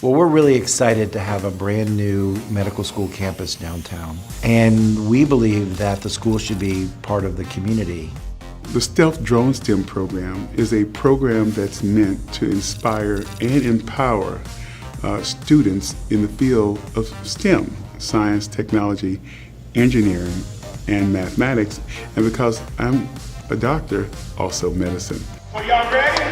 Well, we're really excited to have a brand new medical school campus downtown. And we believe that the school should be part of the community. The Stealth Drone STEM program is a program that's meant to inspire and empower students in the field of STEM, science, technology, engineering, and mathematics. And because I'm a doctor, also medicine. Are y'all ready?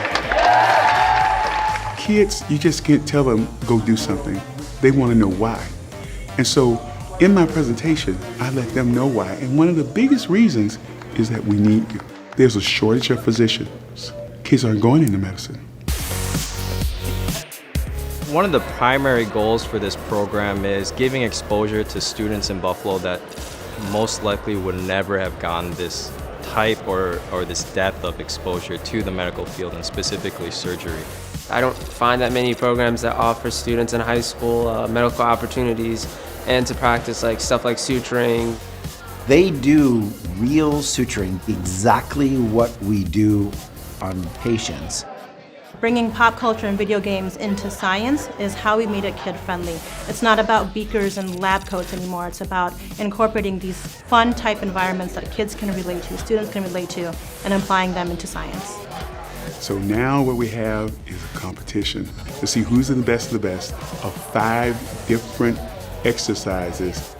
Kids, you just can't tell them, go do something. They want to know why. And so in my presentation, I let them know why. And one of the biggest reasons is that we need you. There's a shortage of physicians. Kids aren't going into medicine. One of the primary goals for this program is giving exposure to students in Buffalo that most likely would never have gotten this type or this depth of exposure to the medical field and specifically surgery. I don't find that many programs that offer students in high school medical opportunities and to practice stuff like suturing. They do real suturing, exactly what we do on patients. Bringing pop culture and video games into science is how we made it kid-friendly. It's not about beakers and lab coats anymore. It's about incorporating these fun type environments that kids can relate to, students can relate to, and applying them into science. So now what we have is a competition to see who's the best of the best of 5 different exercises.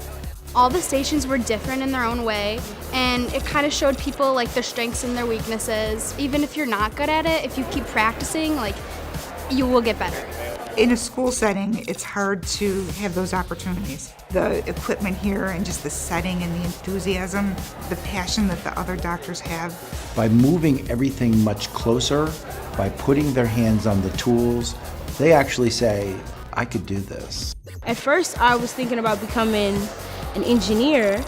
All the stations were different in their own way, and it kind of showed people their strengths and their weaknesses. Even if you're not good at it, if you keep practicing, you will get better. In a school setting, it's hard to have those opportunities. The equipment here and just the setting and the enthusiasm, the passion that the other doctors have. By moving everything much closer, by putting their hands on the tools, they actually say, I could do this. At first, I was thinking about becoming an engineer,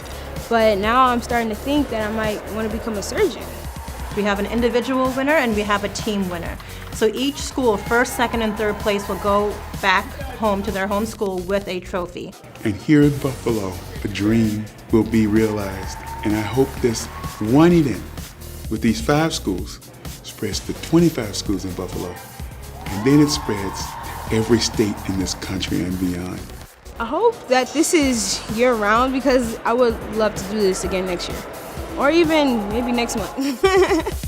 but now I'm starting to think that I might want to become a surgeon. We have an individual winner and we have a team winner. So each school, first, second, and third place, will go back home to their home school with a trophy. And here in Buffalo, a dream will be realized. And I hope this one event with these 5 schools spreads to 25 schools in Buffalo. And then it spreads to every state in this country and beyond. I hope that this is year-round because I would love to do this again next year. Or even maybe next month.